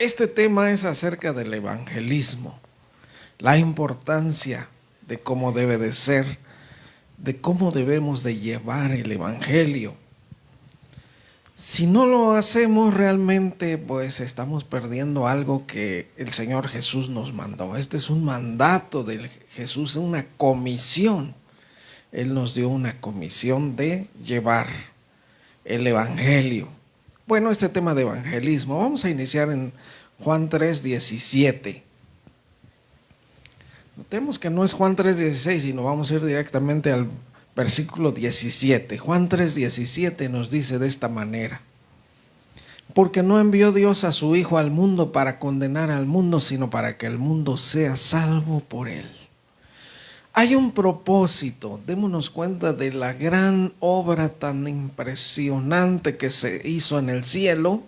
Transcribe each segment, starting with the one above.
Este tema es acerca del evangelismo, la importancia de cómo debe de ser, de cómo debemos de llevar el evangelio. Si no lo hacemos realmente, pues estamos perdiendo algo que el Señor Jesús nos mandó. Este es un mandato de Jesús, una comisión. Él nos dio una comisión de llevar el evangelio. Bueno, este tema de evangelismo, vamos a iniciar en Juan 3:17. Notemos que no es Juan 3:16, sino vamos a ir directamente al versículo 17. Juan 3:17 nos dice de esta manera: porque no envió Dios a su Hijo al mundo para condenar al mundo, sino para que el mundo sea salvo por él. Hay un propósito, démonos cuenta de la gran obra tan impresionante que se hizo en el cielo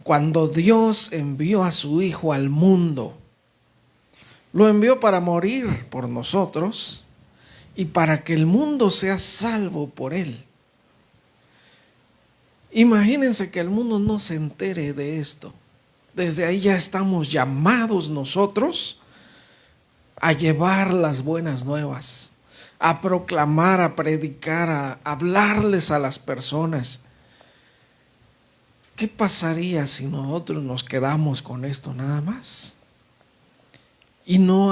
cuando Dios envió a su Hijo al mundo. Lo envió para morir por nosotros y para que el mundo sea salvo por él. Imagínense que el mundo no se entere de esto. Desde ahí ya estamos llamados nosotros a llevar las buenas nuevas, a proclamar, a predicar, a hablarles a las personas. ¿Qué pasaría si nosotros nos quedamos con esto nada más? Y no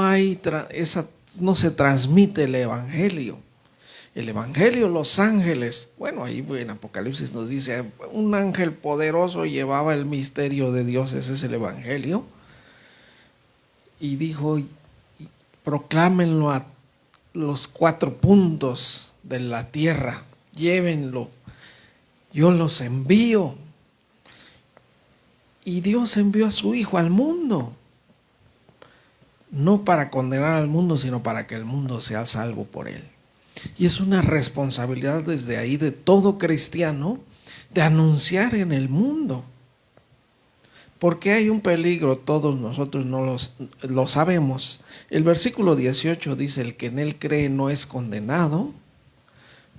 se transmite el evangelio. El evangelio, los ángeles, bueno, ahí en Apocalipsis nos dice, un ángel poderoso llevaba el misterio de Dios, ese es el evangelio. Y dijo, proclámenlo a los 4 puntos de la tierra, llévenlo, yo los envío. Y Dios envió a su Hijo al mundo, no para condenar al mundo, sino para que el mundo sea salvo por él. Y es una responsabilidad desde ahí de todo cristiano de anunciar en el mundo. Porque hay un peligro, todos nosotros no lo sabemos. El versículo 18 dice, el que en él cree no es condenado,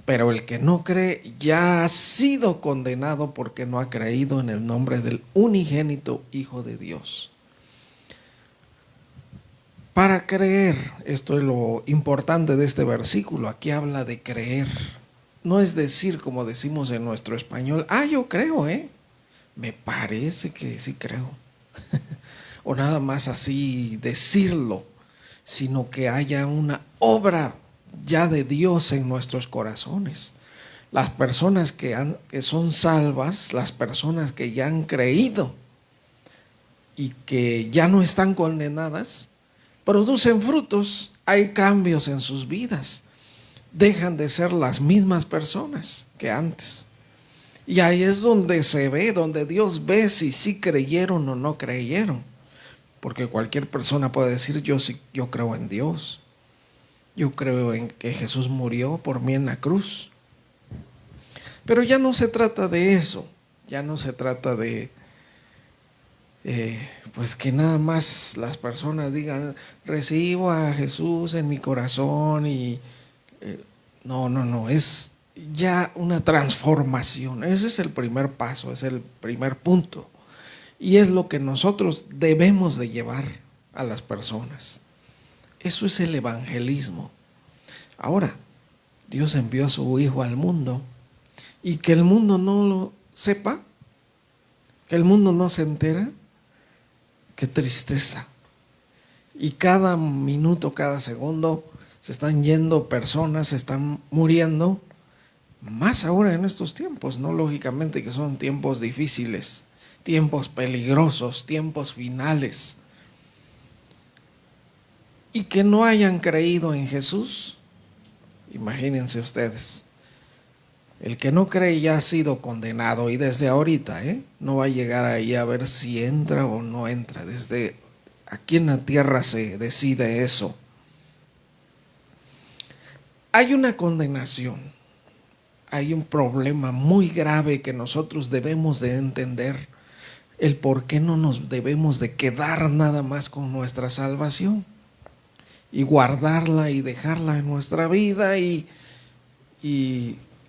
pero el que no cree ya ha sido condenado porque no ha creído en el nombre del unigénito Hijo de Dios. Para creer, esto es lo importante de este versículo, aquí habla de creer. No es decir, como decimos en nuestro español, yo creo, me parece que sí creo. O nada más así decirlo, sino que haya una obra ya de Dios en nuestros corazones. Las personas que son salvas, las personas que ya han creído y que ya no están condenadas, producen frutos, hay cambios en sus vidas, dejan de ser las mismas personas que antes. Y ahí es donde se ve, donde Dios ve si sí creyeron o no creyeron. Porque cualquier persona puede decir, yo creo en Dios, yo creo en que Jesús murió por mí en la cruz. Pero ya no se trata de eso, ya no se trata de pues que nada más las personas digan, recibo a Jesús en mi corazón y no, es ya una transformación. Ese es el primer paso, es el primer punto. Y es lo que nosotros debemos de llevar a las personas. Eso es el evangelismo. Ahora, Dios envió a su Hijo al mundo y que el mundo no lo sepa, que el mundo no se entera. Qué tristeza. Y cada minuto, cada segundo se están yendo personas, se están muriendo, más ahora en estos tiempos, ¿no? Lógicamente que son tiempos difíciles, tiempos peligrosos, tiempos finales. Y que no hayan creído en Jesús, imagínense ustedes. El que no cree ya ha sido condenado y desde ahorita, no va a llegar ahí a ver si entra o no entra. Desde aquí en la tierra se decide eso. Hay una condenación, hay un problema muy grave que nosotros debemos de entender, el por qué no nos debemos de quedar nada más con nuestra salvación y guardarla y dejarla en nuestra vida y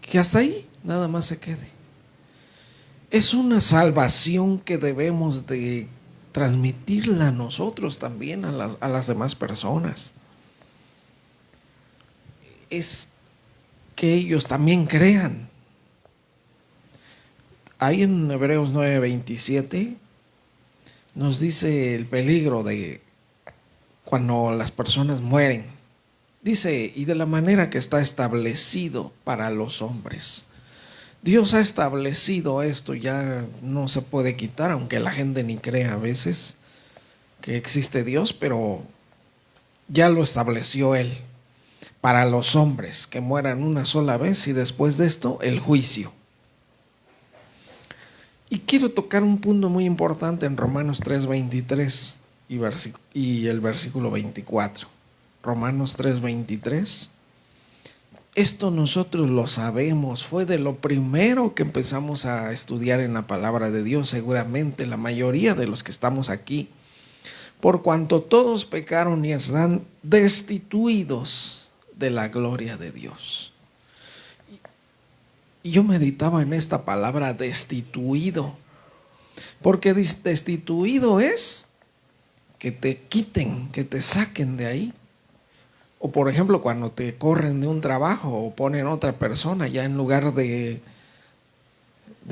que hasta ahí nada más se quede. Es una salvación que debemos de transmitirla a nosotros también, a las demás personas. Es que ellos también crean. Ahí en Hebreos 9:27 nos dice el peligro de cuando las personas mueren. Dice, y de la manera que está establecido para los hombres. Dios ha establecido esto, ya no se puede quitar, aunque la gente ni crea a veces que existe Dios, pero ya lo estableció Él para los hombres, que mueran una sola vez y después de esto el juicio. Y quiero tocar un punto muy importante en Romanos 3:23 y el versículo 24. Romanos 3:23. Esto nosotros lo sabemos, fue de lo primero que empezamos a estudiar en la palabra de Dios, seguramente la mayoría de los que estamos aquí. Por cuanto todos pecaron y están destituidos de la gloria de Dios. Y yo meditaba en esta palabra destituido, porque destituido es que te quiten, que te saquen de ahí. O por ejemplo, cuando te corren de un trabajo o ponen otra persona ya en lugar de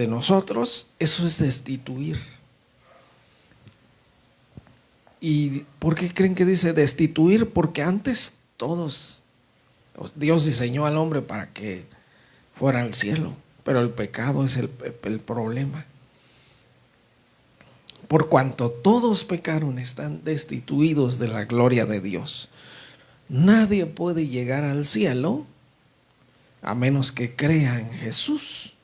nosotros, eso es destituir. ¿Y por qué creen que dice destituir? Porque antes todos, Dios diseñó al hombre para que fuera al cielo, pero el pecado es el problema. Por cuanto todos pecaron, están destituidos de la gloria de Dios. Nadie puede llegar al cielo a menos que crea en Jesús.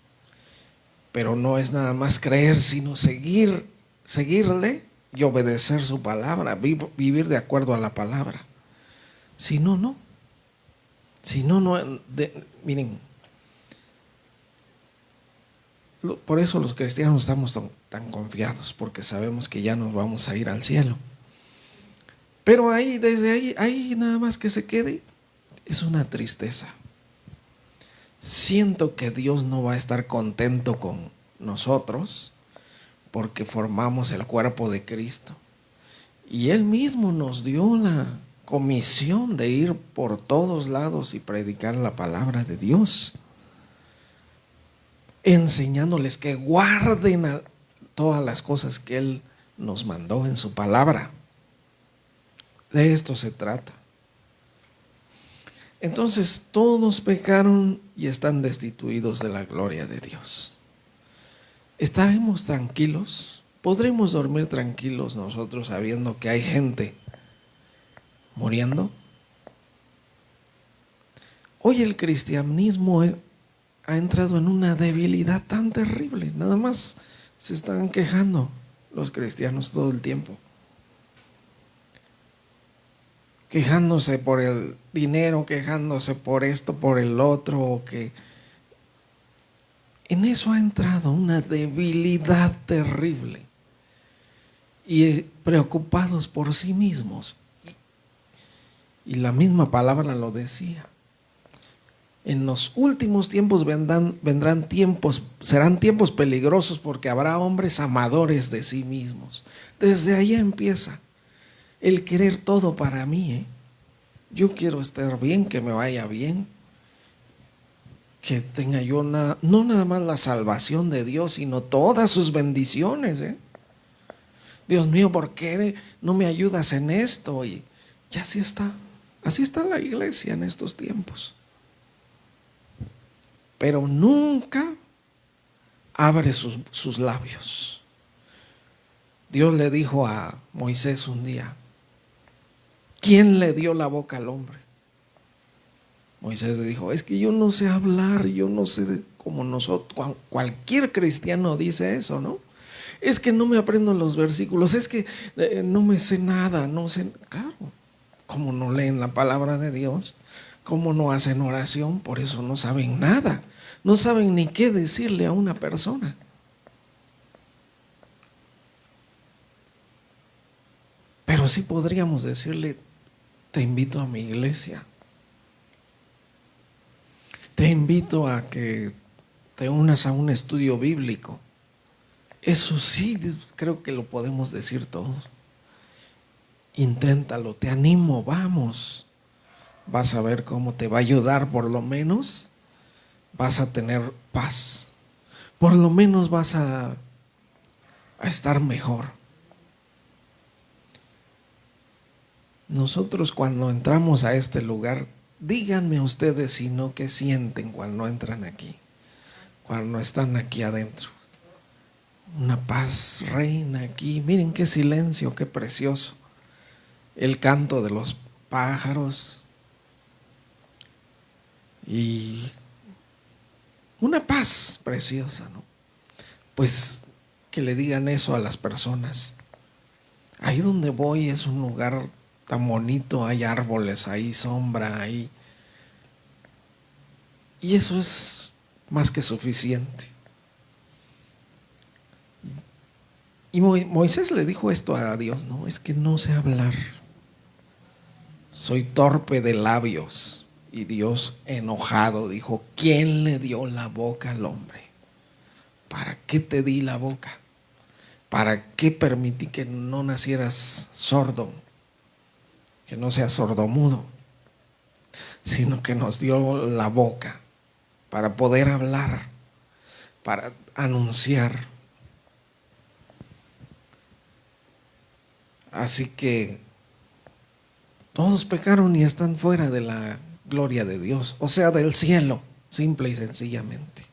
Pero no es nada más creer, sino seguirle y obedecer su palabra, vivir de acuerdo a la palabra. Si no, no. Si no, no. Miren, por eso los cristianos estamos tan confiados, porque sabemos que ya nos vamos a ir al cielo. Pero ahí, desde ahí nada más que se quede, es una tristeza. Siento que Dios no va a estar contento con nosotros porque formamos el cuerpo de Cristo. Y Él mismo nos dio la comisión de ir por todos lados y predicar la palabra de Dios, enseñándoles que guarden todas las cosas que Él nos mandó en su palabra. De esto se trata. Entonces todos pecaron y están destituidos de la gloria de Dios. ¿Estaremos tranquilos? ¿Podremos dormir tranquilos nosotros sabiendo que hay gente muriendo? Hoy el cristianismo ha entrado en una debilidad tan terrible. Nada más se están quejando los cristianos todo el tiempo. Quejándose por el dinero, quejándose por esto, por el otro, que en eso ha entrado una debilidad terrible y preocupados por sí mismos. Y la misma palabra lo decía. En los últimos tiempos vendrán tiempos, serán tiempos peligrosos porque habrá hombres amadores de sí mismos. Desde ahí empieza el querer todo para mí. Yo quiero estar bien, que me vaya bien, que tenga yo no nada más la salvación de Dios, sino todas sus bendiciones. Dios mío, ¿por qué no me ayudas en esto? Y ya así está la iglesia en estos tiempos. Pero nunca abre sus labios. Dios le dijo a Moisés un día, ¿quién le dio la boca al hombre? Moisés le dijo, es que yo no sé hablar, yo no sé como nosotros, cualquier cristiano dice eso, ¿no? Es que no me aprendo los versículos, es que no me sé nada, no sé, claro, como no leen la palabra de Dios, como no hacen oración, por eso no saben nada, no saben ni qué decirle a una persona. Pero sí podríamos decirle, te invito a mi iglesia. Te invito a que te unas a un estudio bíblico. Eso sí, creo que lo podemos decir todos. Inténtalo, te animo, vamos. Vas a ver cómo te va a ayudar, por lo menos vas a tener paz. Por lo menos vas a estar mejor. Nosotros cuando entramos a este lugar, díganme ustedes si no, qué sienten cuando entran aquí, cuando están aquí adentro. Una paz reina aquí. Miren qué silencio, qué precioso. El canto de los pájaros y una paz preciosa, ¿no? Pues que le digan eso a las personas. Ahí donde voy es un lugar tan bonito, hay árboles, hay sombra, hay... Y eso es más que suficiente. Y Moisés le dijo esto a Dios, no, es que no sé hablar. Soy torpe de labios. Y Dios, enojado, dijo, ¿quién le dio la boca al hombre? ¿Para qué te di la boca? ¿Para qué permití que no nacieras sordo? Que no seas sordomudo, sino que nos dio la boca para poder hablar, para anunciar. Así que todos pecaron y están fuera de la gloria de Dios, o sea, del cielo, simple y sencillamente.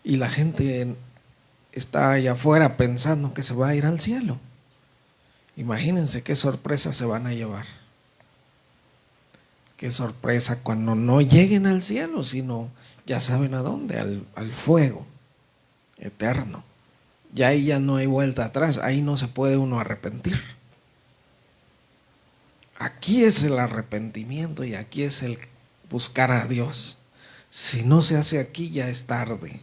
Y la gente está allá afuera pensando que se va a ir al cielo. Imagínense qué sorpresa se van a llevar. Qué sorpresa cuando no lleguen al cielo, sino ya saben a dónde, al fuego eterno. Ya ahí ya no hay vuelta atrás, ahí no se puede uno arrepentir. Aquí es el arrepentimiento y aquí es el buscar a Dios. Si no se hace aquí, ya es tarde.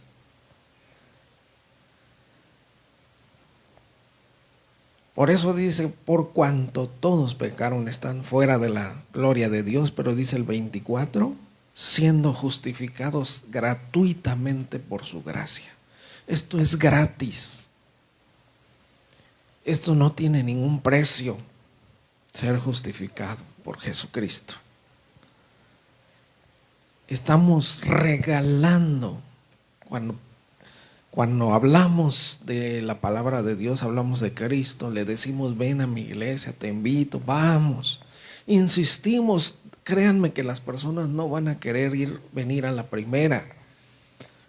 Por eso dice, por cuanto todos pecaron, están fuera de la gloria de Dios, pero dice el 24, siendo justificados gratuitamente por su gracia. Esto es gratis. Esto no tiene ningún precio, ser justificado por Jesucristo. Estamos regalando, cuando hablamos de la palabra de Dios, hablamos de Cristo, le decimos ven a mi iglesia, te invito, vamos. Insistimos, créanme que las personas no van a querer venir a la primera.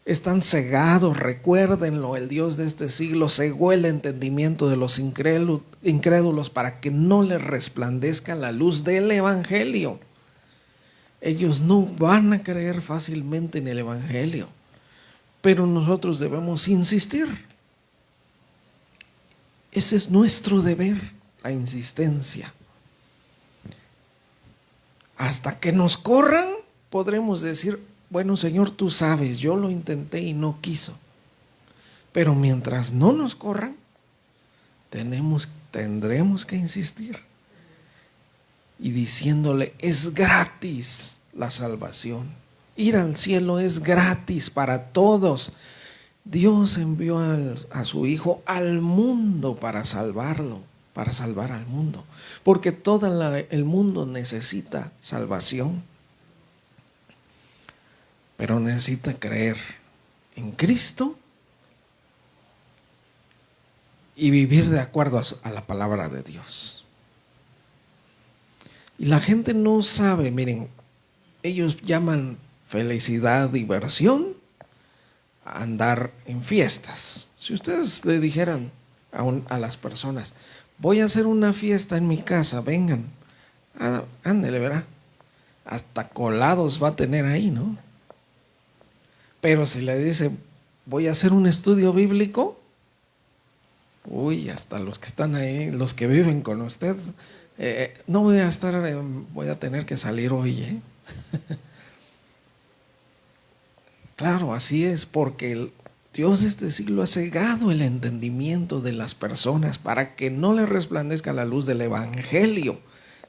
Están cegados, recuérdenlo, el Dios de este siglo cegó el entendimiento de los incrédulos para que no les resplandezca la luz del Evangelio. Ellos no van a creer fácilmente en el Evangelio, pero nosotros debemos insistir. Ese es nuestro deber, la insistencia. Hasta que nos corran, podremos decir, bueno, Señor, tú sabes, yo lo intenté y no quiso. Pero mientras no nos corran, tendremos que insistir. Y diciéndole, es gratis la salvación. Ir al cielo es gratis para todos. Dios envió a su Hijo al mundo para salvarlo, para salvar al mundo. Porque todo el mundo necesita salvación. Pero necesita creer en Cristo y vivir de acuerdo a la palabra de Dios. Y la gente no sabe, miren, ellos llaman felicidad, diversión, a andar en fiestas. Si ustedes le dijeran a las personas, voy a hacer una fiesta en mi casa, vengan, ándele, verá, hasta colados va a tener ahí, ¿no? Pero si le dice, voy a hacer un estudio bíblico, uy, hasta los que están ahí, los que viven con usted, no voy a estar, voy a tener que salir hoy, Claro, así es, porque el Dios de este siglo ha cegado el entendimiento de las personas para que no les resplandezca la luz del Evangelio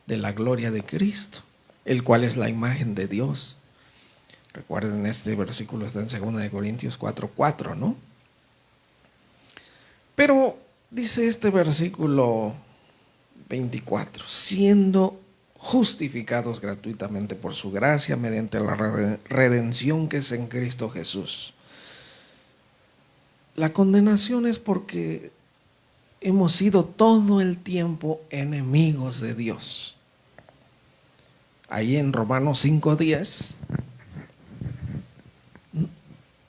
de la gloria de Cristo, el cual es la imagen de Dios. Recuerden, este versículo está en 2 Corintios 4:4, ¿no? Pero dice este versículo 24, siendo justificados gratuitamente por su gracia mediante la redención que es en Cristo Jesús. La condenación es porque hemos sido todo el tiempo enemigos de Dios. Ahí en Romanos 5:10,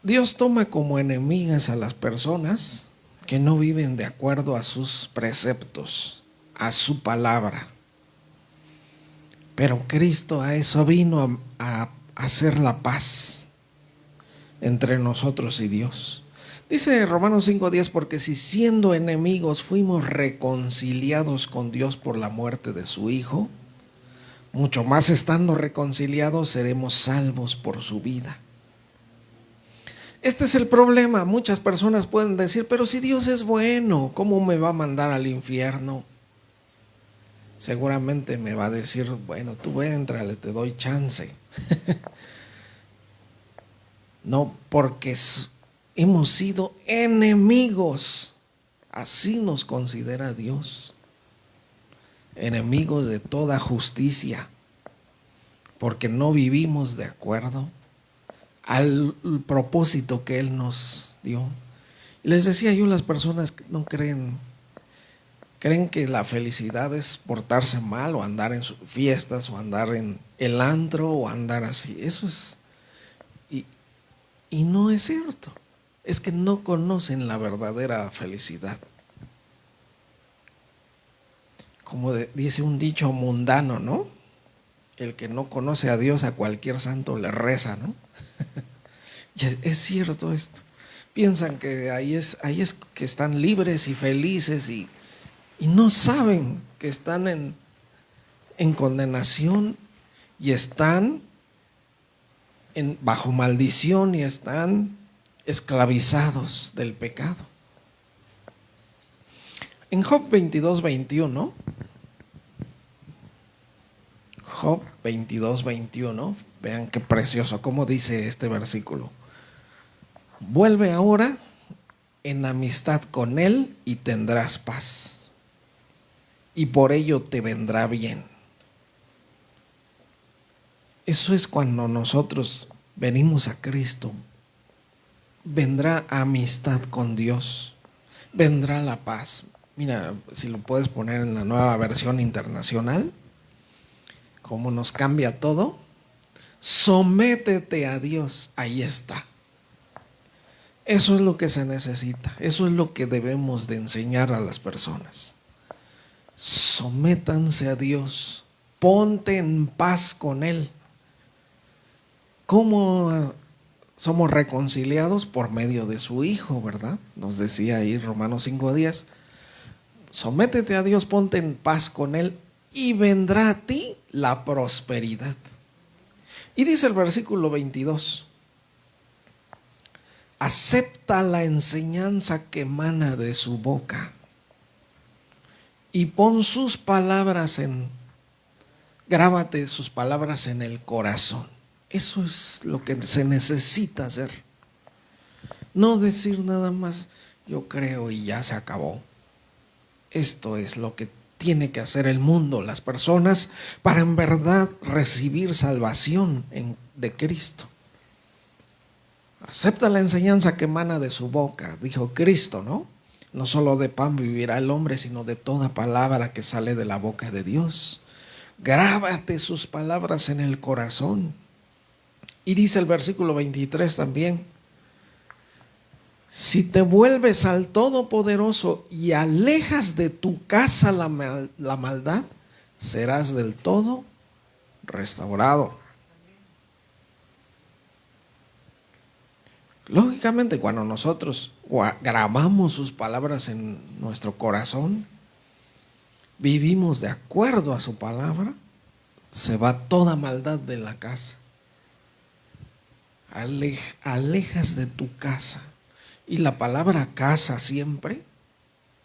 Dios toma como enemigas a las personas que no viven de acuerdo a sus preceptos, a su palabra. Pero Cristo a eso vino a hacer la paz entre nosotros y Dios. Dice Romanos 5:10, porque si siendo enemigos fuimos reconciliados con Dios por la muerte de su Hijo, mucho más estando reconciliados seremos salvos por su vida. Este es el problema. Muchas personas pueden decir, pero si Dios es bueno, ¿cómo me va a mandar al infierno? Seguramente me va a decir, bueno, tú éntrale, te doy chance. No, porque hemos sido enemigos. Así nos considera Dios. Enemigos de toda justicia. Porque no vivimos de acuerdo al propósito que Él nos dio. Les decía yo, las personas que no creen que la felicidad es portarse mal o andar en fiestas o andar en el antro o andar así. Eso es, y no es cierto. Es que no conocen la verdadera felicidad. Como dice un dicho mundano, ¿no? El que no conoce a Dios, a cualquier santo le reza, ¿no? Y es cierto esto. Piensan que ahí es que están libres y felices y no saben que están en condenación y están bajo maldición y están esclavizados del pecado. En Job 22:21, Job 22:21, vean qué precioso, cómo dice este versículo. Vuelve ahora en amistad con Él y tendrás paz, y por ello te vendrá bien. Eso es cuando nosotros venimos a Cristo. Vendrá amistad con Dios, vendrá la paz. Mira, si lo puedes poner en la nueva versión internacional, cómo nos cambia todo. Sométete a Dios, ahí está. Eso es lo que se necesita, eso es lo que debemos de enseñar a las personas. Sométanse a Dios, ponte en paz con Él. ¿Cómo somos reconciliados? Por medio de su Hijo, ¿verdad? Nos decía ahí Romanos 5:10. Sométete a Dios, ponte en paz con Él y vendrá a ti la prosperidad. Y dice el versículo 22, acepta la enseñanza que emana de su boca y pon sus palabras grábate sus palabras en el corazón. Eso es lo que se necesita hacer. No decir nada más, yo creo y ya se acabó. Esto es lo que tiene que hacer el mundo, las personas, para en verdad recibir salvación de Cristo. Acepta la enseñanza que emana de su boca, dijo Cristo, ¿no? No solo de pan vivirá el hombre, sino de toda palabra que sale de la boca de Dios. Grábate sus palabras en el corazón. Y dice el versículo 23 también, si te vuelves al Todopoderoso y alejas de tu casa la maldad, serás del todo restaurado. Lógicamente, cuando nosotros grabamos sus palabras en nuestro corazón, vivimos de acuerdo a su palabra, se va toda maldad de la casa. Alejas de tu casa. Y la palabra casa siempre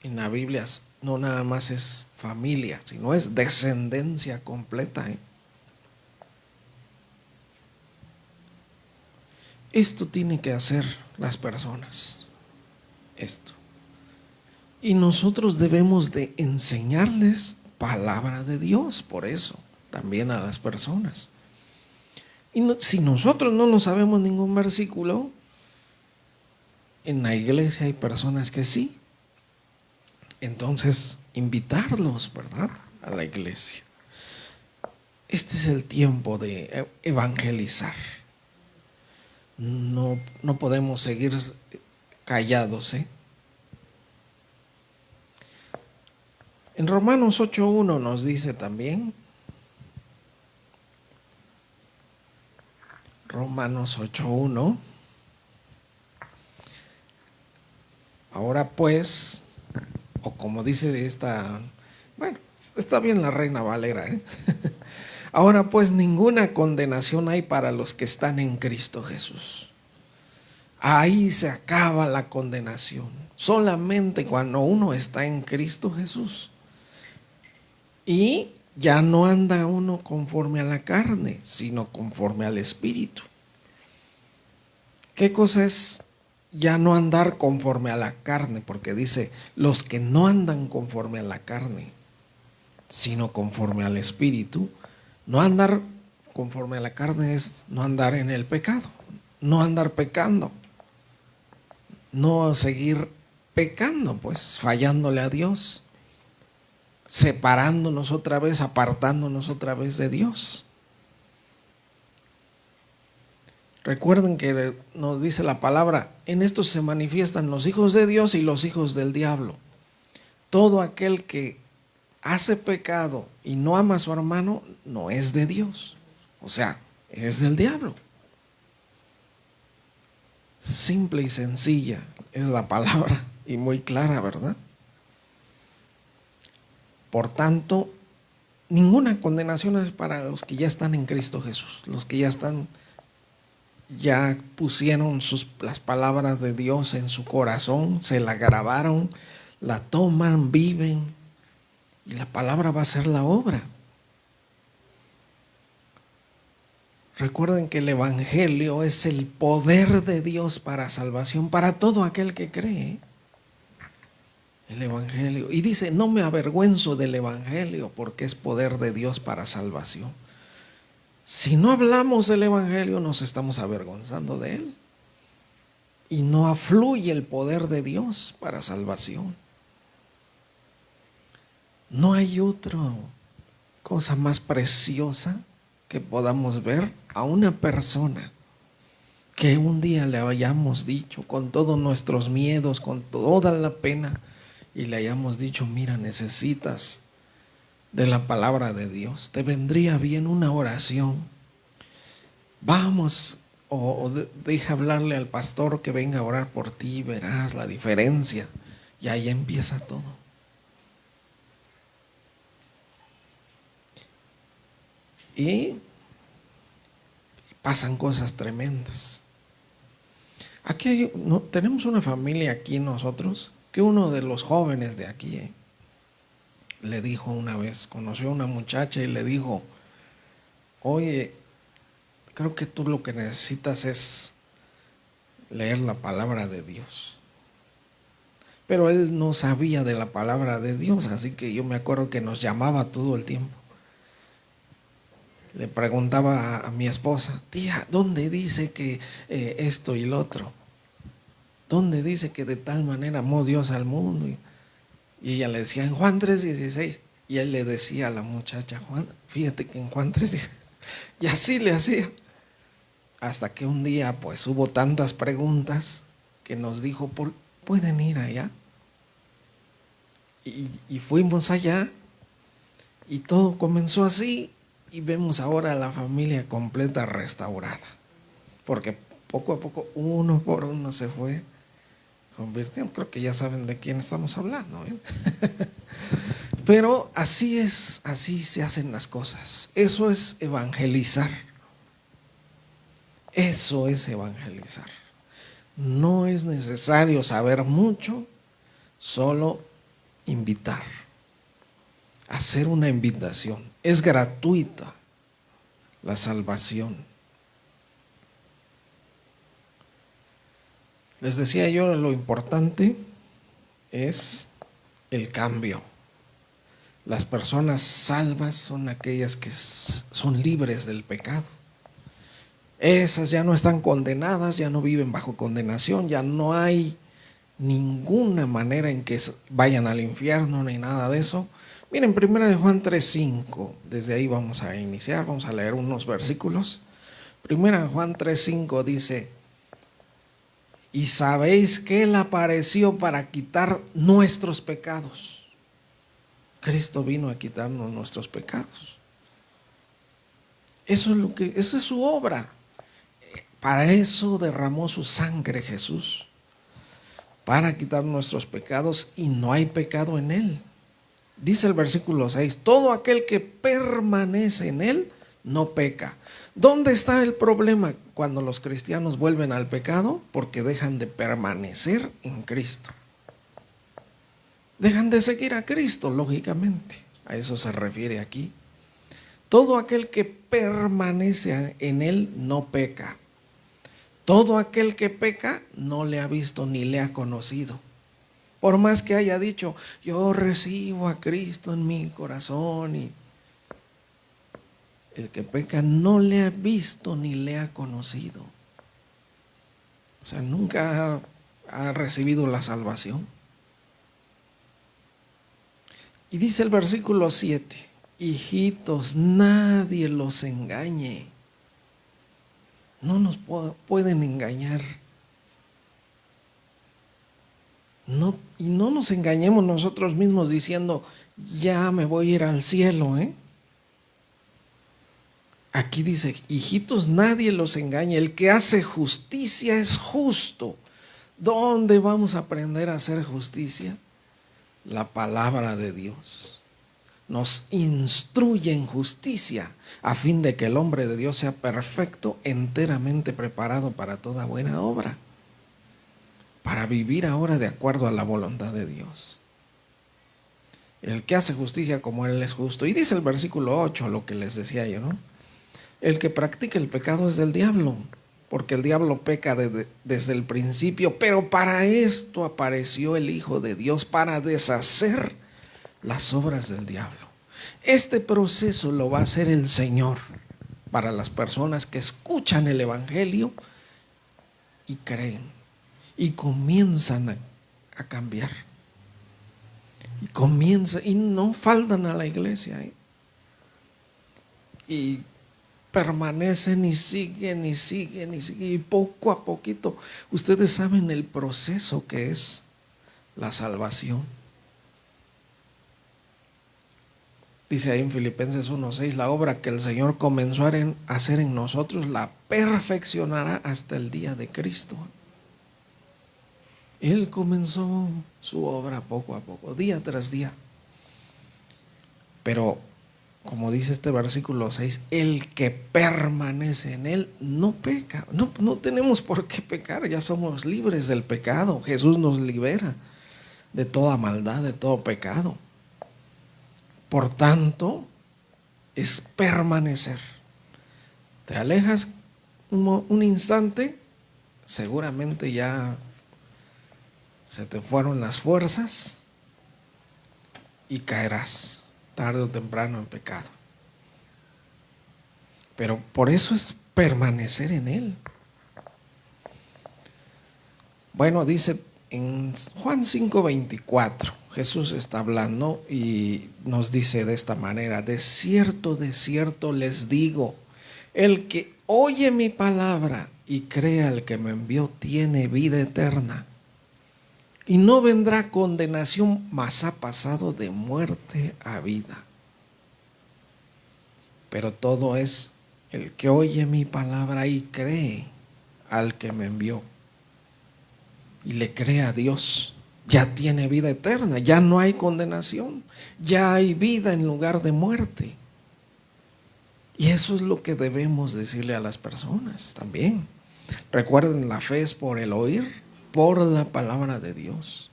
en la Biblia no nada más es familia, sino es descendencia completa. Esto tiene que hacer las personas. Esto. Y nosotros debemos de enseñarles palabra de Dios, por eso, también a las personas. Y si nosotros no nos sabemos ningún versículo, en la iglesia hay personas que sí. Entonces, invitarlos, ¿verdad?, a la iglesia. Este es el tiempo de evangelizar. No podemos seguir callados, ¿eh? En Romanos 8:1 nos dice también, Romanos 8:1, ahora pues, o como dice esta, bueno, está bien la Reina Valera, ¿eh? Ahora pues ninguna condenación hay para los que están en Cristo Jesús. Ahí se acaba la condenación. Solamente cuando uno está en Cristo Jesús. Y ya no anda uno conforme a la carne, sino conforme al Espíritu. ¿Qué cosa es ya no andar conforme a la carne? Porque dice, los que no andan conforme a la carne, sino conforme al Espíritu. No andar conforme a la carne es no andar en el pecado, no andar pecando, no seguir pecando, pues fallándole a Dios, separándonos otra vez, apartándonos otra vez de Dios. Recuerden que nos dice la palabra, en esto se manifiestan los hijos de Dios y los hijos del diablo. Todo aquel que hace pecado y no ama a su hermano, no es de Dios. O sea, es del diablo. Simple y sencilla es la palabra y muy clara, ¿verdad? Por tanto, ninguna condenación es para los que ya están en Cristo Jesús, los que ya pusieron las palabras de Dios en su corazón, se la grabaron, la toman, viven, y la palabra va a ser la obra. Recuerden que el Evangelio es el poder de Dios para salvación, para todo aquel que cree. El Evangelio. Y dice, no me avergüenzo del Evangelio porque es poder de Dios para salvación. Si no hablamos del Evangelio, nos estamos avergonzando de él. Y no afluye el poder de Dios para salvación. No hay otra cosa más preciosa que podamos ver a una persona que un día le hayamos dicho con todos nuestros miedos, con toda la pena, y le hayamos dicho, mira, necesitas de la palabra de Dios, te vendría bien una oración. Vamos, deja hablarle al pastor que venga a orar por ti, verás la diferencia. Y ahí empieza todo. Y pasan cosas tremendas. Aquí tenemos una familia aquí nosotros, que uno de los jóvenes de aquí le dijo una vez, conoció a una muchacha y le dijo, oye, creo que tú lo que necesitas es leer la palabra de Dios. Pero él no sabía de la palabra de Dios, así que yo me acuerdo que nos llamaba todo el tiempo. Le preguntaba a mi esposa, tía, ¿dónde dice que esto y lo otro? ¿Dónde dice que de tal manera amó Dios al mundo? Y ella le decía, en Juan 3:16. Y él le decía a la muchacha, Juan, fíjate que en Juan 3:16. Y así le hacía. Hasta que un día pues hubo tantas preguntas que nos dijo, ¿pueden ir allá? Y fuimos allá y todo comenzó así. Y vemos ahora a la familia completa restaurada. Porque poco a poco, uno por uno se fue convirtiendo. Creo que ya saben de quién estamos hablando, ¿eh? Pero así es, así se hacen las cosas. Eso es evangelizar. Eso es evangelizar. No es necesario saber mucho, solo invitar. Hacer una invitación. Es gratuita la salvación. Les decía yo, lo importante es el cambio. Las personas salvas son aquellas que son libres del pecado. Esas ya no están condenadas, ya no viven bajo condenación, ya no hay ninguna manera en que vayan al infierno ni nada de eso. Miren, 1 de Juan 3:5, desde ahí vamos a iniciar, vamos a leer unos versículos. 1 de Juan 3:5 dice: y sabéis que Él apareció para quitar nuestros pecados. Cristo vino a quitarnos nuestros pecados. Esa es su obra. Para eso derramó su sangre Jesús, para quitar nuestros pecados, y no hay pecado en Él. Dice el versículo 6, todo aquel que permanece en Él no peca. ¿Dónde está el problema cuando los cristianos vuelven al pecado? Porque dejan de permanecer en Cristo. Dejan de seguir a Cristo, lógicamente. A eso se refiere aquí. Todo aquel que permanece en Él no peca. Todo aquel que peca no le ha visto ni le ha conocido. Por más que haya dicho, yo recibo a Cristo en mi corazón, y el que peca no le ha visto ni le ha conocido. O sea, nunca ha recibido la salvación. Y dice el versículo 7, hijitos, nadie los engañe. No nos pueden engañar. Y no nos engañemos nosotros mismos diciendo, ya me voy a ir al cielo, Aquí dice, hijitos, nadie los engaña. El que hace justicia es justo. ¿Dónde vamos a aprender a hacer justicia? La palabra de Dios nos instruye en justicia, a fin de que el hombre de Dios sea perfecto, enteramente preparado para toda buena obra, para vivir ahora de acuerdo a la voluntad de Dios. El que hace justicia como Él es justo. Y dice el versículo 8, lo que les decía yo, ¿no? El que practica el pecado es del diablo, porque el diablo peca desde el principio, pero para esto apareció el Hijo de Dios, para deshacer las obras del diablo. Este proceso lo va a hacer el Señor para las personas que escuchan el Evangelio y creen y comienzan a cambiar. Y no faltan a la iglesia, y permanecen y siguen y siguen y siguen, y poco a poquito. Ustedes saben el proceso que es la salvación. Dice ahí en Filipenses 1:6, la obra que el Señor comenzó a hacer en nosotros la perfeccionará hasta el día de Cristo. Él comenzó su obra poco a poco, día tras día. Pero, como dice este versículo 6, el que permanece en Él no peca. No tenemos por qué pecar, ya somos libres del pecado. Jesús nos libera de toda maldad, de todo pecado. Por tanto, es permanecer. Te alejas un instante, seguramente ya se te fueron las fuerzas y caerás tarde o temprano en pecado. Pero por eso es permanecer en Él. Bueno, dice en Juan 5:24, Jesús está hablando y nos dice de esta manera: de cierto les digo, el que oye mi palabra y cree al que me envió tiene vida eterna, y no vendrá condenación, mas ha pasado de muerte a vida. Pero todo es el que oye mi palabra y cree al que me envió, y le cree a Dios, ya tiene vida eterna, ya no hay condenación, ya hay vida en lugar de muerte. Y eso es lo que debemos decirle a las personas también. Recuerden, la fe es por el oír, por la palabra de Dios.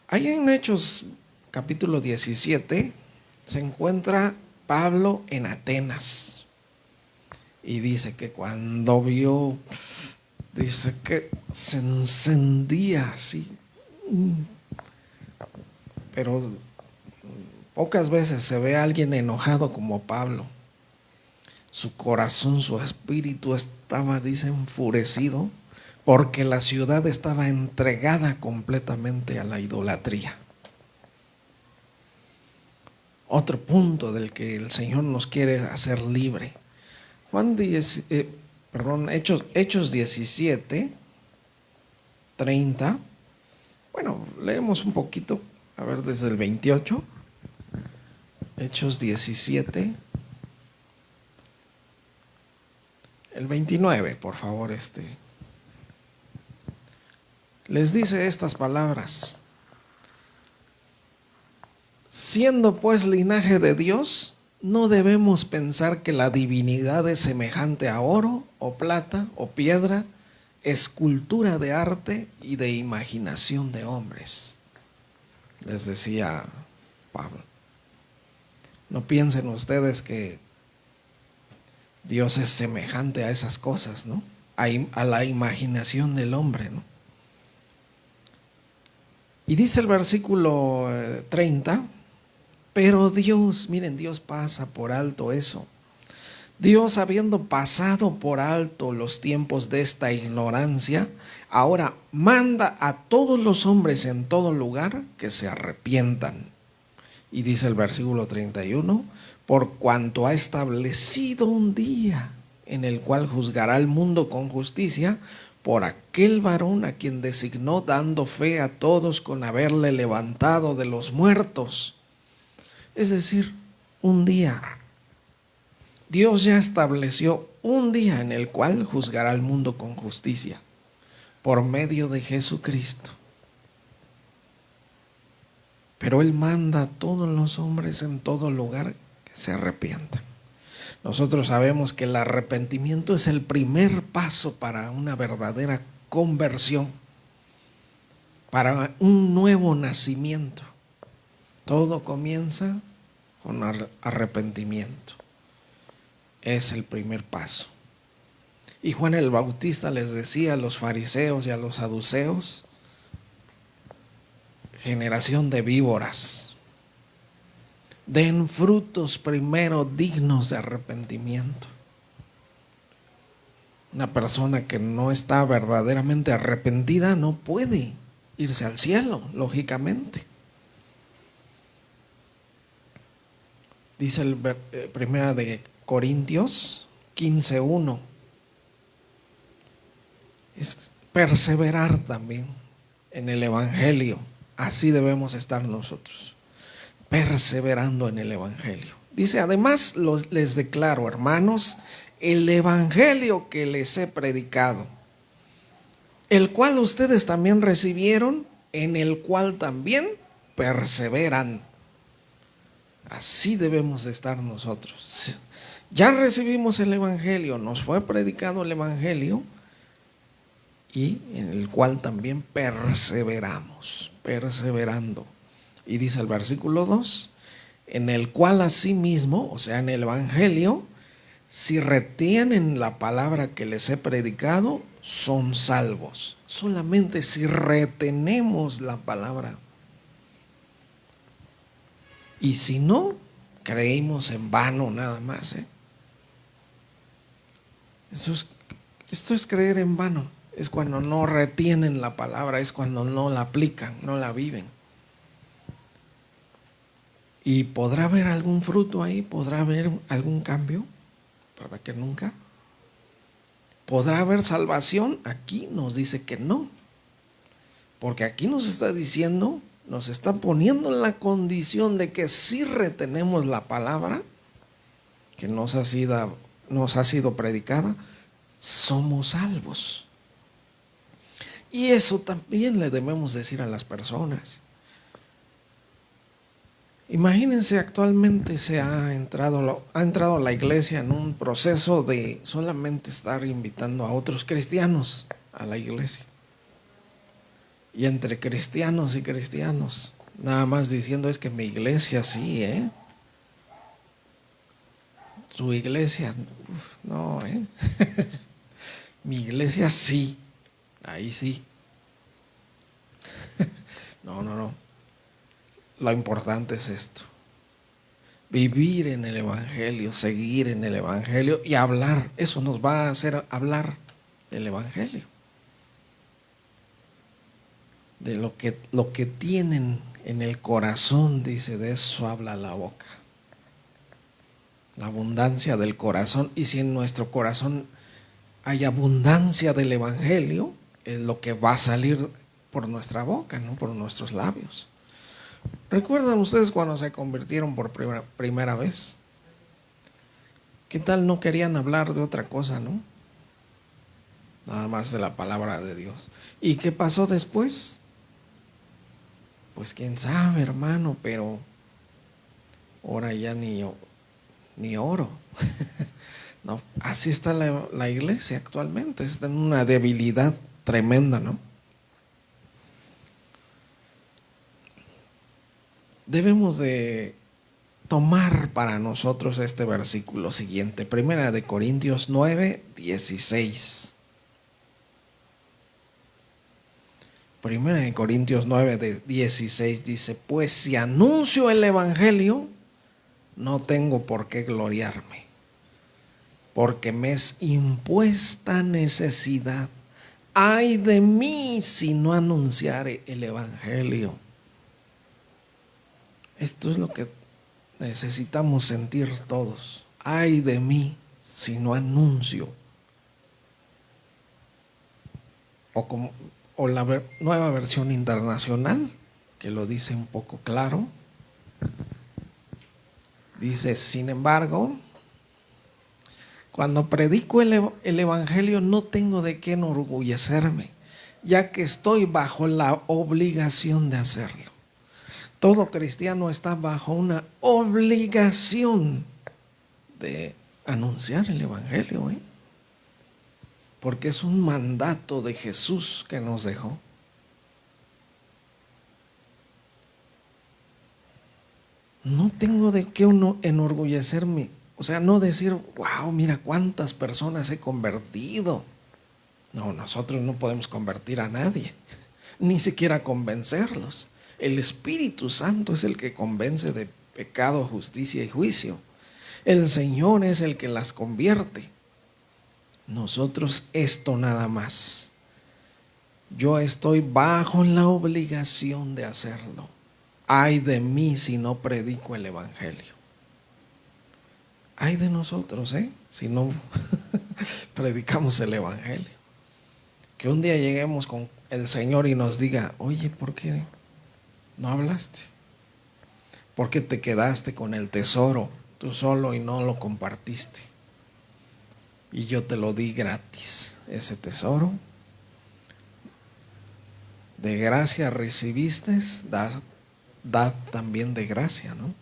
Ahí en Hechos capítulo 17 se encuentra Pablo en Atenas, y dice que cuando vio, dice que se encendía así pero pocas veces se ve a alguien enojado como Pablo. Su corazón, su espíritu estaba, dice, enfurecido porque la ciudad estaba entregada completamente a la idolatría. Otro punto del que el Señor nos quiere hacer libre. Hechos 17, 30. Bueno, leemos un poquito, a ver, desde el 28. Hechos 17. El 29, por favor, les dice estas palabras: siendo pues linaje de Dios, no debemos pensar que la divinidad es semejante a oro o plata o piedra, escultura de arte y de imaginación de hombres. Les decía Pablo, no piensen ustedes que Dios es semejante a esas cosas, ¿no? A la imaginación del hombre, ¿no? Y dice el versículo 30, pero Dios, miren, Dios pasa por alto eso. Dios, habiendo pasado por alto los tiempos de esta ignorancia, ahora manda a todos los hombres en todo lugar que se arrepientan. Y dice el versículo 31, por cuanto ha establecido un día en el cual juzgará al mundo con justicia, por aquel varón a quien designó, dando fe a todos con haberle levantado de los muertos. Es decir, un día. Dios ya estableció un día en el cual juzgará al mundo con justicia, por medio de Jesucristo. Pero Él manda a todos los hombres en todo lugar que se arrepientan. Nosotros sabemos que el arrepentimiento es el primer paso para una verdadera conversión, para un nuevo nacimiento. Todo comienza con arrepentimiento. Es el primer paso. Y Juan el Bautista les decía a los fariseos y a los saduceos: generación de víboras, den frutos primero dignos de arrepentimiento. Una persona que no está verdaderamente arrepentida no puede irse al cielo, lógicamente. Dice el primera de Corintios 15:1. Es perseverar también en el Evangelio. Así debemos estar nosotros, perseverando en el Evangelio. Dice, además les declaro, hermanos, el Evangelio que les he predicado, el cual ustedes también recibieron, en el cual también perseveran. Así debemos de estar nosotros. Ya recibimos el Evangelio, nos fue predicado el Evangelio, y en el cual también perseveramos, perseverando. Y dice el versículo 2, en el cual asimismo, o sea, en el Evangelio, si retienen la palabra que les he predicado, son salvos. Solamente si retenemos la palabra. Y si no, creímos en vano nada más, ¿eh? Esto es creer en vano. Es cuando no retienen la palabra, es cuando no la aplican, no la viven. ¿Y podrá haber algún fruto ahí? ¿Podrá haber algún cambio? ¿Verdad que nunca? ¿Podrá haber salvación? Aquí nos dice que no. Porque aquí nos está diciendo, nos está poniendo en la condición de que si retenemos la palabra que nos ha sido predicada, somos salvos. Y eso también le debemos decir a las personas. Imagínense, actualmente ha entrado a la iglesia en un proceso de solamente estar invitando a otros cristianos a la iglesia. Y entre cristianos y cristianos, nada más diciendo, es que mi iglesia sí, su iglesia, no, mi iglesia sí, ahí sí. No. lo importante es esto: vivir en el Evangelio, seguir en el Evangelio y hablar. Eso nos va a hacer hablar del Evangelio, de lo que tienen en el corazón, dice, de eso habla la boca. La abundancia del corazón. Y si en nuestro corazón hay abundancia del Evangelio, es lo que va a salir por nuestra boca, no por nuestros labios. ¿Recuerdan ustedes cuando se convirtieron por primera vez? ¿Qué tal no querían hablar de otra cosa, no? Nada más de la palabra de Dios. ¿Y qué pasó después? Pues quién sabe, hermano, pero ahora ya ni oro. No, así está la iglesia actualmente, está en una debilidad tremenda, ¿no? Debemos de tomar para nosotros este versículo siguiente, Primera de Corintios 9, 16. Primera de Corintios 9, 16 dice: pues si anuncio el Evangelio, no tengo por qué gloriarme, porque me es impuesta necesidad. Ay de mí si no anunciare el Evangelio. Esto es lo que necesitamos sentir todos. Ay de mí si no anuncio. O la nueva versión internacional, que lo dice un poco claro, dice: sin embargo, cuando predico el Evangelio no tengo de qué enorgullecerme, ya que estoy bajo la obligación de hacerlo. Todo cristiano está bajo una obligación de anunciar el Evangelio, porque es un mandato de Jesús que nos dejó. No tengo de qué enorgullecerme. O sea, no decir, wow, mira cuántas personas he convertido. No, nosotros no podemos convertir a nadie, ni siquiera convencerlos. El Espíritu Santo es el que convence de pecado, justicia y juicio. El Señor es el que las convierte. Nosotros esto nada más. Yo estoy bajo la obligación de hacerlo. Ay de mí si no predico el Evangelio. Ay de nosotros, si no predicamos el Evangelio. Que un día lleguemos con el Señor y nos diga: oye, ¿por qué no hablaste? ¿Por qué te quedaste con el tesoro tú solo y no lo compartiste? Y yo te lo di gratis, ese tesoro. De gracia recibiste, da también de gracia, ¿no?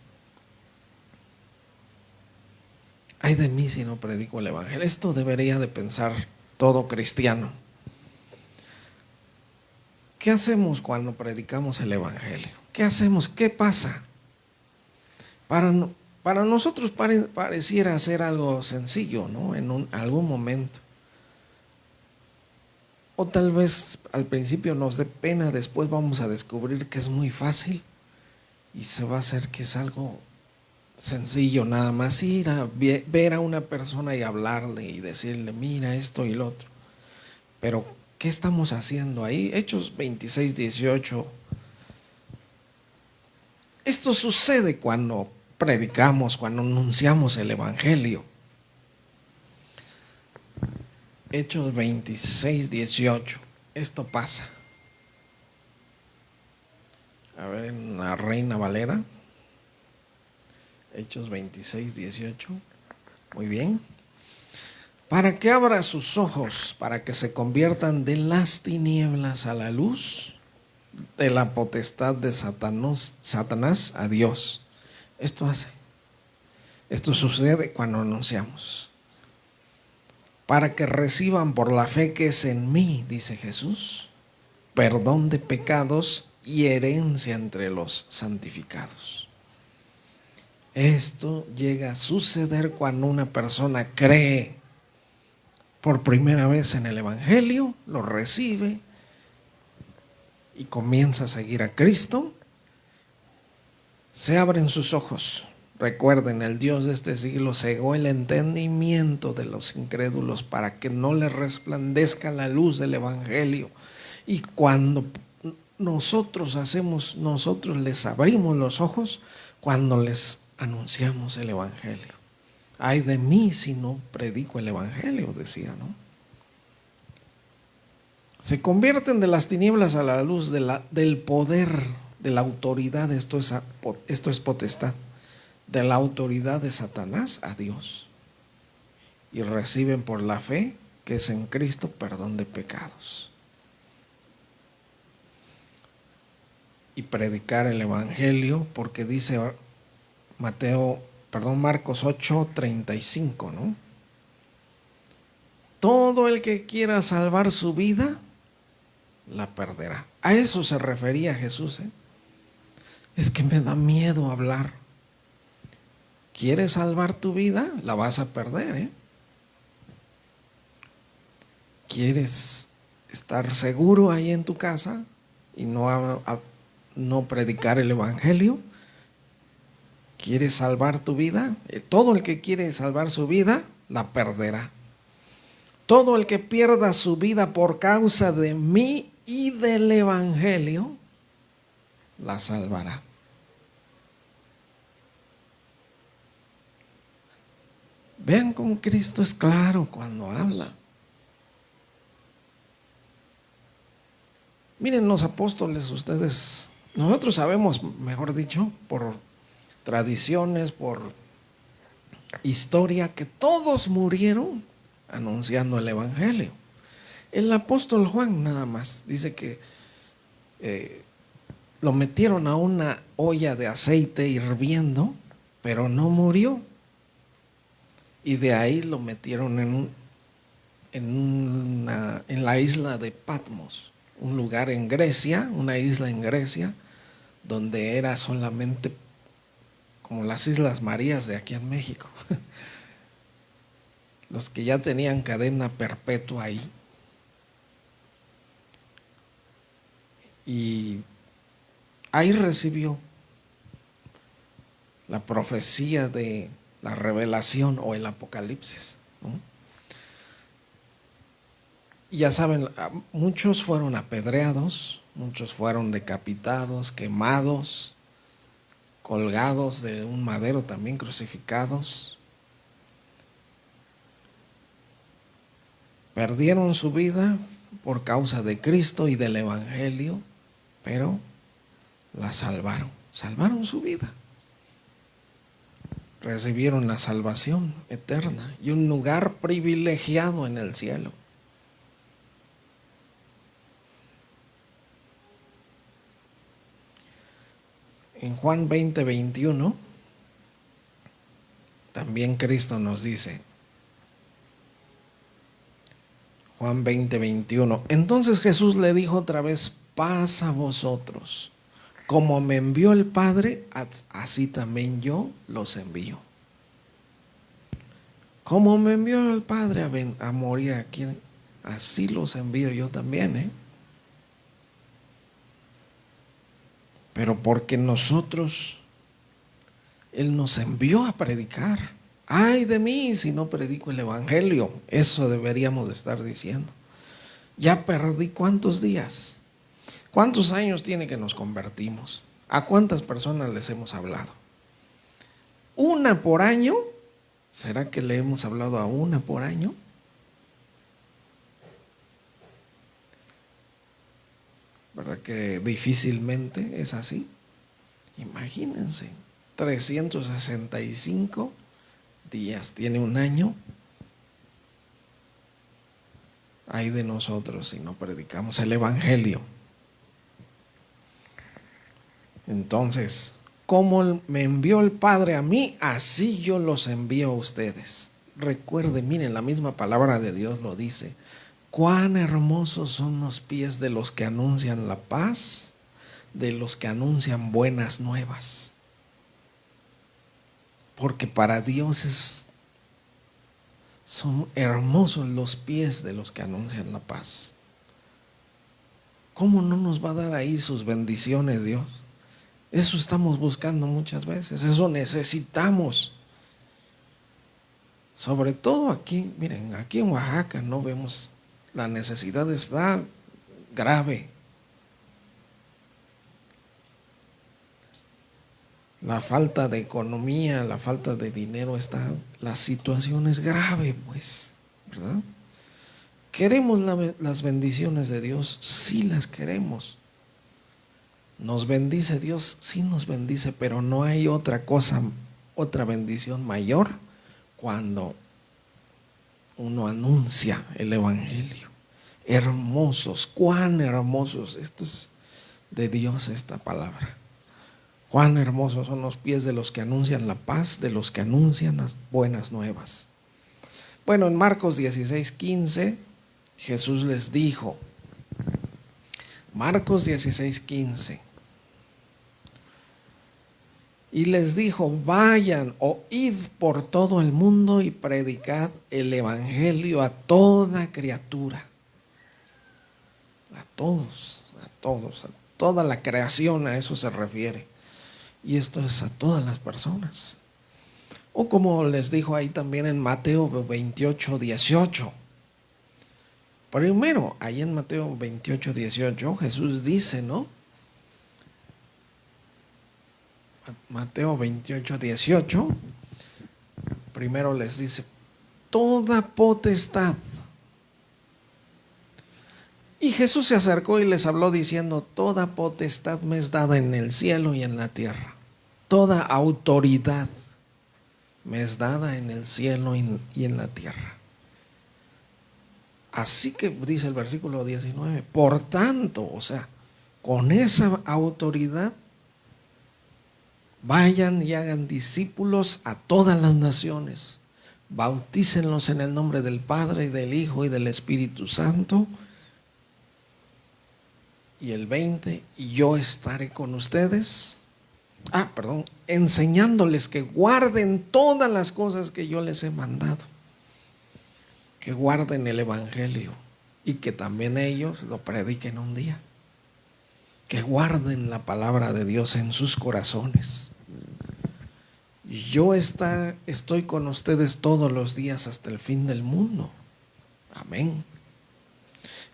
Ay de mí si no predico el Evangelio. Esto debería de pensar todo cristiano. ¿Qué hacemos cuando predicamos el Evangelio? ¿Qué hacemos? ¿Qué pasa? Para nosotros pareciera ser algo sencillo, ¿no? En algún momento. O tal vez al principio nos dé pena, después vamos a descubrir que es muy fácil y se va a hacer que es algo sencillo, nada más ir a ver a una persona y hablarle y decirle: mira esto y lo otro. Pero ¿qué estamos haciendo ahí? Hechos 26, 18. Esto sucede cuando predicamos, cuando anunciamos el Evangelio. Hechos 26, 18. Esto pasa. A ver, en la Reina Valera. Hechos 26, 18. Muy bien. Para que abra sus ojos, para que se conviertan de las tinieblas a la luz, de la potestad de Satanás a Dios. Esto sucede cuando anunciamos. Para que reciban por la fe que es en mí, dice Jesús, perdón de pecados y herencia entre los santificados. Esto llega a suceder cuando una persona cree por primera vez en el Evangelio, lo recibe y comienza a seguir a Cristo. Se abren sus ojos. Recuerden, el Dios de este siglo cegó el entendimiento de los incrédulos para que no les resplandezca la luz del Evangelio. Y cuando nosotros les abrimos los ojos cuando les anunciamos el Evangelio. Ay de mí si no predico el Evangelio, decía, ¿no? Se convierten de las tinieblas a la luz del poder, de la autoridad, esto es potestad, de la autoridad de Satanás a Dios. Y reciben por la fe, que es en Cristo, perdón de pecados. Y predicar el Evangelio, porque dice Marcos 8:35, ¿no? Todo el que quiera salvar su vida, la perderá. A eso se refería Jesús, ¿eh? Es que me da miedo hablar. ¿Quieres salvar tu vida? La vas a perder, ¿eh? ¿Quieres estar seguro ahí en tu casa y no predicar el Evangelio? ¿Quieres salvar tu vida? Todo el que quiere salvar su vida, la perderá. Todo el que pierda su vida por causa de mí y del Evangelio, la salvará. Vean cómo Cristo es claro cuando habla. Miren los apóstoles, nosotros sabemos, mejor dicho, por tradiciones, por historia, que todos murieron anunciando el Evangelio. El apóstol Juan nada más dice que lo metieron a una olla de aceite hirviendo, pero no murió. Y de ahí lo metieron en la isla de Patmos, un lugar en Grecia, una isla en Grecia, donde era solamente como las Islas Marías de aquí en México. Los que ya tenían cadena perpetua ahí. Y ahí recibió la profecía de la revelación o el Apocalipsis, ¿no? Y ya saben, muchos fueron apedreados, muchos fueron decapitados, quemados, colgados de un madero, también crucificados. Perdieron su vida por causa de Cristo y del Evangelio, pero la salvaron su vida. Recibieron la salvación eterna y un lugar privilegiado en el cielo. En Juan 20:21, también Cristo nos dice, Juan 20:21, entonces Jesús le dijo otra vez, paz a vosotros. Como me envió el Padre, así también yo los envío. Como me envió el Padre a morir aquí, así los envío yo también, ¿eh? Pero porque Él nos envió a predicar. Ay de mí si no predico el Evangelio. Eso deberíamos de estar diciendo. Ya perdí ¿cuántos días? ¿Cuántos años tiene que nos convertimos? ¿A cuántas personas les hemos hablado? ¿Una por año? ¿Será que le hemos hablado a una por año? ¿Verdad que difícilmente es así? Imagínense, 365 días tiene un año. Ay de nosotros si no predicamos el Evangelio. Entonces, como me envió el Padre a mí, así yo los envío a ustedes. Recuerden, miren, la misma palabra de Dios lo dice. Cuán hermosos son los pies de los que anuncian la paz, de los que anuncian buenas nuevas. Porque para Dios son hermosos los pies de los que anuncian la paz. ¿Cómo no nos va a dar ahí sus bendiciones Dios? Eso estamos buscando muchas veces, eso necesitamos. Sobre todo aquí, miren, aquí en Oaxaca no vemos, la necesidad está grave. La falta de economía, la falta de dinero está, la situación es grave, pues, ¿verdad? ¿Queremos las bendiciones de Dios? Sí las queremos. ¿Nos bendice Dios? Sí nos bendice, pero no hay otra cosa, otra bendición mayor cuando uno anuncia el Evangelio. Hermosos, cuán hermosos, esto es de Dios esta palabra. Cuán hermosos son los pies de los que anuncian la paz, de los que anuncian las buenas nuevas. Bueno, en Marcos 16:15, Jesús les dijo, Marcos 16:15, y les dijo, vayan o id por todo el mundo y predicad el evangelio a toda criatura. A todos, a toda la creación, a eso se refiere. Y esto es a todas las personas. O como les dijo ahí también en Mateo 28:18. Primero, ahí en Mateo 28:18, Jesús dice, ¿no? Mateo 28:18, primero les dice, toda potestad. Y Jesús se acercó y les habló diciendo, toda potestad me es dada en el cielo y en la tierra. Toda autoridad me es dada en el cielo y en la tierra. Así que dice el versículo 19, por tanto, o sea, con esa autoridad, vayan y hagan discípulos a todas las naciones, bautícenlos en el nombre del Padre y del Hijo y del Espíritu Santo. Y el 20, y yo estaré con ustedes, enseñándoles que guarden todas las cosas que yo les he mandado, que guarden el Evangelio y que también ellos lo prediquen un día, que guarden la palabra de Dios en sus corazones. Y yo estoy con ustedes todos los días hasta el fin del mundo. Amén.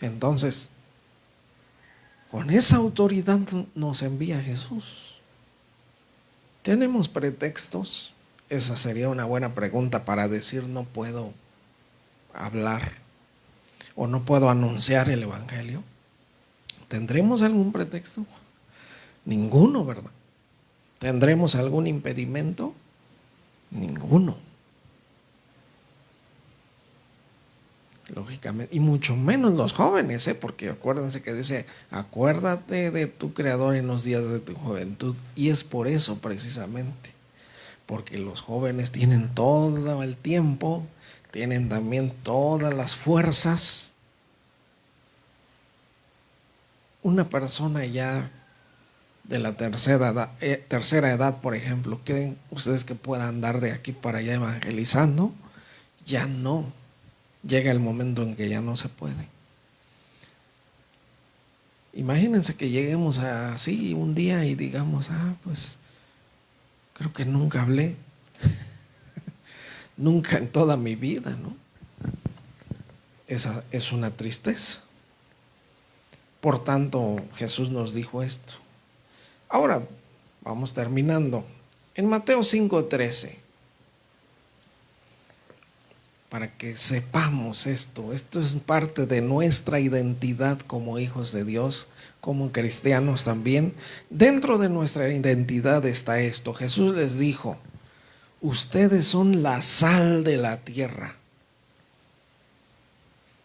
Entonces, con esa autoridad nos envía Jesús. ¿Tenemos pretextos? Esa sería una buena pregunta para decir no puedo hablar o no puedo anunciar el Evangelio. ¿Tendremos algún pretexto? Ninguno, ¿verdad? ¿Tendremos algún impedimento? Ninguno. Lógicamente, y mucho menos los jóvenes, porque acuérdense que dice, acuérdate de tu Creador en los días de tu juventud, y es por eso precisamente, porque los jóvenes tienen todo el tiempo, tienen también todas las fuerzas. Una persona ya de la tercera edad, por ejemplo, ¿creen ustedes que pueda andar de aquí para allá evangelizando? Ya no. Llega el momento en que ya no se puede. Imagínense que lleguemos así un día y digamos, pues creo que nunca hablé, nunca en toda mi vida, ¿no? Esa es una tristeza. Por tanto, Jesús nos dijo esto. Ahora, vamos terminando. En Mateo 5:13. Para que sepamos esto es parte de nuestra identidad como hijos de Dios, como cristianos también. Dentro de nuestra identidad está esto. Jesús les dijo, ustedes son la sal de la tierra.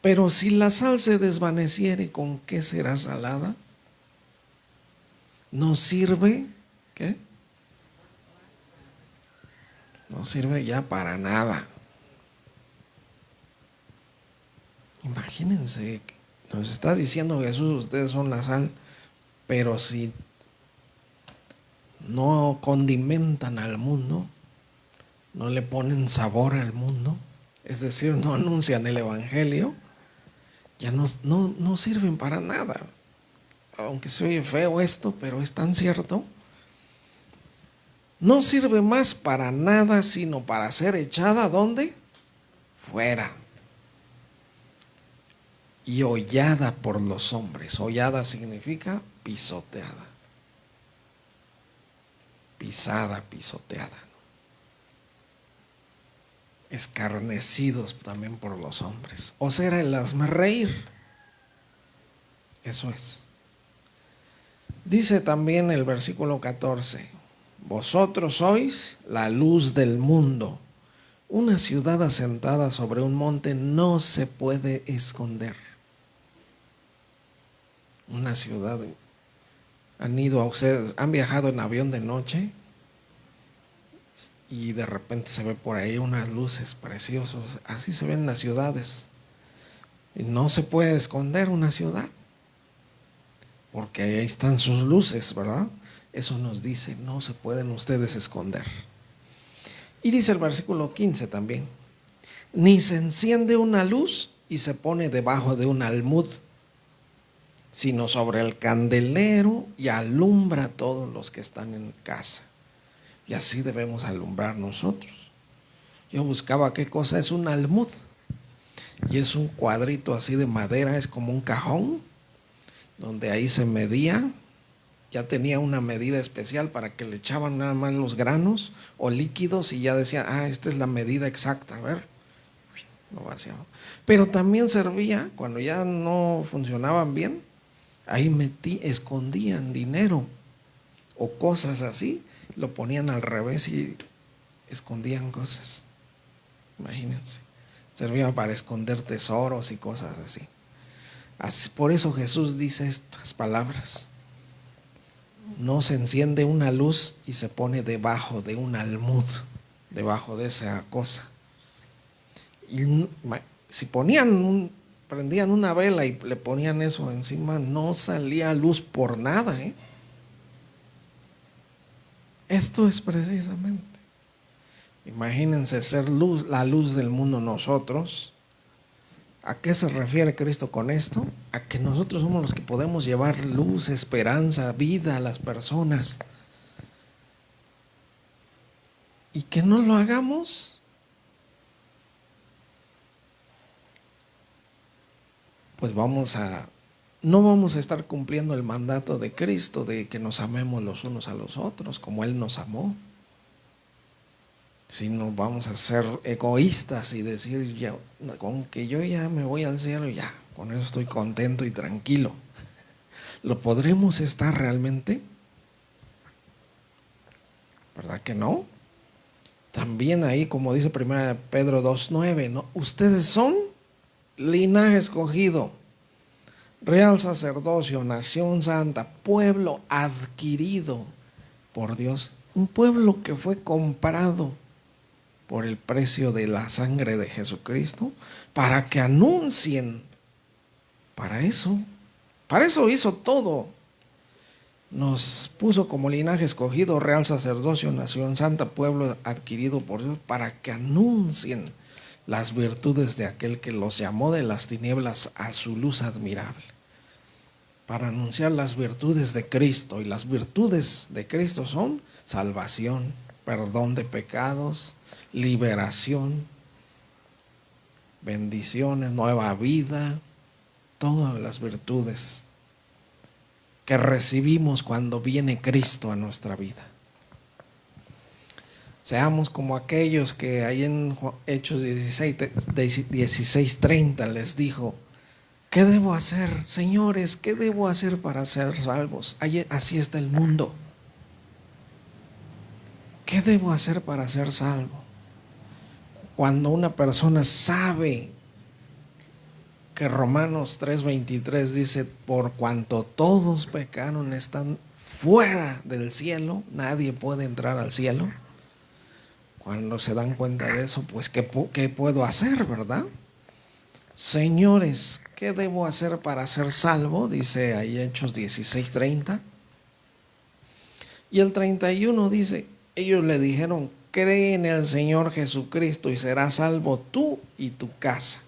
Pero si la sal se desvaneciere, ¿con qué será salada? ¿No sirve? ¿Qué? No sirve ya para nada. Imagínense, nos está diciendo Jesús, ustedes son la sal, pero si no condimentan al mundo, no le ponen sabor al mundo, es decir, no anuncian el Evangelio, ya no sirven para nada. Aunque se oye feo esto, pero es tan cierto. no sirve más para nada sino para ser echada, ¿dónde? Fuera. Y hollada por los hombres. Hollada significa pisoteada. Pisada, pisoteada. Escarnecidos también por los hombres. O sea, era el hazmerreír. Eso es. Dice también el versículo 14: vosotros sois la luz del mundo. Una ciudad asentada sobre un monte no se puede esconder. Una ciudad. ¿Han viajado en avión de noche? Y de repente se ve por ahí unas luces preciosas. Así se ven las ciudades. Y no se puede esconder una ciudad, porque ahí están sus luces, ¿verdad? Eso nos dice, no se pueden ustedes esconder. Y dice el versículo 15 también: ni se enciende una luz y se pone debajo de un almud, sino sobre el candelero, y alumbra a todos los que están en casa. Y así debemos alumbrar nosotros. Yo buscaba qué cosa es un almud, y es un cuadrito así de madera, es como un cajón, donde ahí se medía. Ya tenía una medida especial para que le echaban nada más los granos o líquidos y ya decían, esta es la medida exacta, a ver, lo vaciaba. Pero también servía, cuando ya no funcionaban bien, ahí escondían dinero o cosas así, lo ponían al revés y escondían cosas. Imagínense, servía para esconder tesoros y cosas así. Por eso Jesús dice estas palabras: no se enciende una luz y se pone debajo de un almud, debajo de esa cosa. Y si prendían una vela y le ponían eso encima, no salía luz por nada, ¿eh? Esto es precisamente. Imagínense ser la luz del mundo nosotros. ¿A qué se refiere Cristo con esto? A que nosotros somos los que podemos llevar luz, esperanza, vida a las personas. Y que no lo hagamos, pues no vamos a estar cumpliendo el mandato de Cristo de que nos amemos los unos a los otros como Él nos amó. Sino vamos a ser egoístas y decir, ya, con que yo ya me voy al cielo, ya, con eso estoy contento y tranquilo. ¿Lo podremos estar realmente? ¿Verdad que no? También ahí, como dice 1 Pedro 2:9, ¿no? Ustedes son linaje escogido, real sacerdocio, nación santa, pueblo adquirido por Dios, un pueblo que fue comprado por el precio de la sangre de Jesucristo, para que anuncien. Para eso hizo todo. Nos puso como linaje escogido, real sacerdocio, nación santa, pueblo adquirido por Dios, para que anuncien las virtudes de aquel que los llamó de las tinieblas a su luz admirable. Para anunciar las virtudes de Cristo. Y las virtudes de Cristo son salvación, perdón de pecados, liberación, bendiciones, nueva vida, todas las virtudes que recibimos cuando viene Cristo a nuestra vida. Seamos como aquellos que ahí en Hechos 16:30 les dijo: ¿qué debo hacer, señores? ¿Qué debo hacer para ser salvos? Así está el mundo. ¿Qué debo hacer para ser salvo? Cuando una persona sabe que Romanos 3:23 dice, por cuanto todos pecaron, están fuera del cielo, nadie puede entrar al cielo. Cuando se dan cuenta de eso, pues ¿qué puedo hacer, verdad? Señores, ¿qué debo hacer para ser salvo? Dice ahí Hechos 16:30. Y el 31 dice, ellos le dijeron, cree en el Señor Jesucristo y serás salvo tú y tu casa.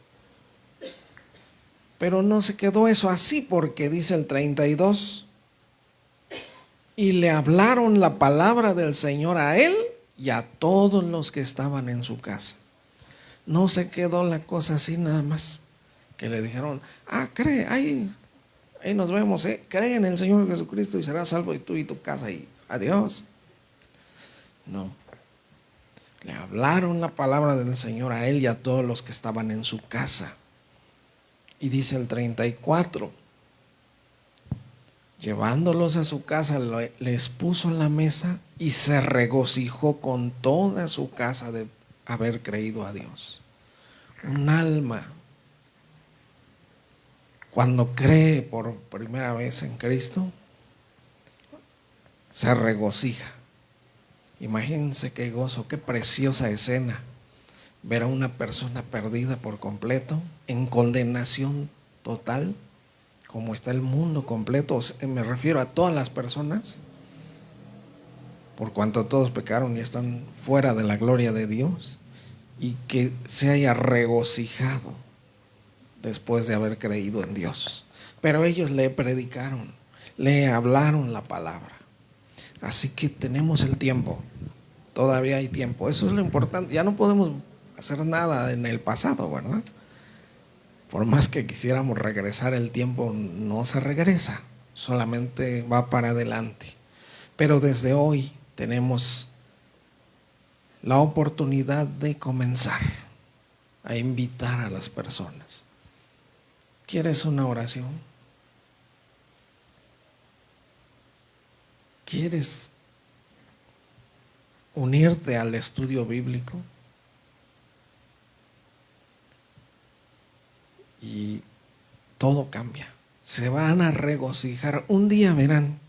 Pero no se quedó eso así, porque dice el 32, Y le hablaron la palabra del Señor a él y a todos los que estaban en su casa. No se quedó la cosa así nada más, que le dijeron, cree, ahí nos vemos, cree en el Señor Jesucristo y serás salvo, y tú y tu casa, y adiós. No, le hablaron la palabra del Señor a él y a todos los que estaban en su casa. Y dice el 34, llevándolos a su casa, les puso en la mesa y se regocijó con toda su casa de haber creído a Dios. Un alma, cuando cree por primera vez en Cristo, se regocija. Imagínense qué gozo, qué preciosa escena, ver a una persona perdida por completo, en condenación total, como está el mundo completo. Me refiero a todas las personas, por cuanto todos pecaron y están fuera de la gloria de Dios, y que se haya regocijado después de haber creído en Dios. Pero ellos le predicaron, le hablaron la palabra. Así que tenemos el tiempo, todavía hay tiempo. Eso es lo importante. Ya no podemos hacer nada en el pasado, ¿verdad? Por más que quisiéramos regresar, el tiempo no se regresa, solamente va para adelante. Pero desde hoy tenemos la oportunidad de comenzar a invitar a las personas. ¿Quieres una oración? ¿Quieres unirte al estudio bíblico? Y todo cambia. Se van a regocijar. Un día verán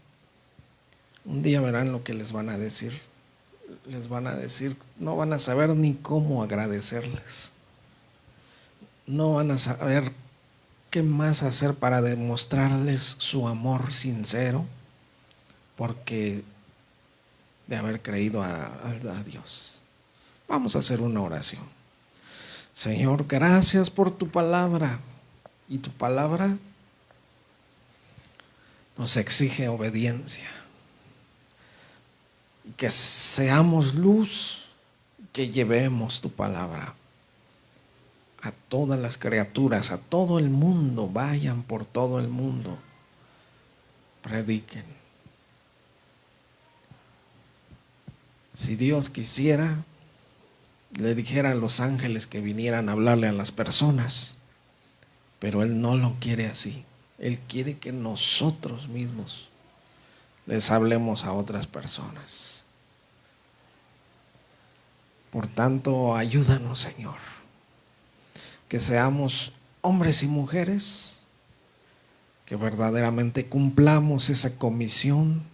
lo que les van a decir. Les van a decir, no van a saber ni cómo agradecerles. No van a saber qué más hacer para demostrarles su amor sincero, porque de haber creído a Dios. Vamos a hacer una oración. Señor, gracias por tu palabra. Y tu palabra nos exige obediencia. Que seamos luz, que llevemos tu palabra a todas las criaturas, a todo el mundo. Vayan por todo el mundo, prediquen. Si Dios quisiera, le dijera a los ángeles que vinieran a hablarle a las personas, pero Él no lo quiere así. Él quiere que nosotros mismos les hablemos a otras personas. Por tanto, ayúdanos, Señor, que seamos hombres y mujeres que verdaderamente cumplamos esa comisión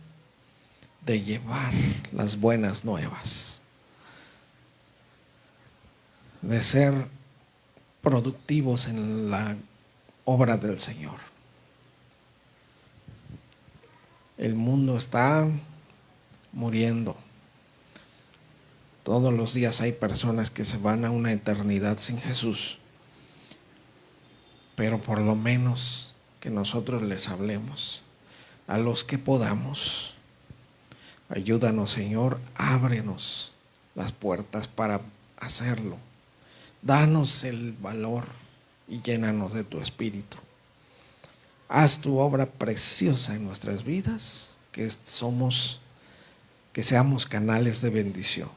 de llevar las buenas nuevas, de ser productivos en la obra del Señor. El mundo está muriendo. Todos los días hay personas que se van a una eternidad sin Jesús. Pero por lo menos que nosotros les hablemos a los que podamos. Ayúdanos, Señor, ábrenos las puertas para hacerlo. Danos el valor y llénanos de tu espíritu. Haz tu obra preciosa en nuestras vidas, que seamos canales de bendición.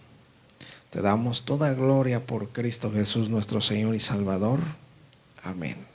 Te damos toda gloria por Cristo Jesús, nuestro Señor y Salvador. Amén.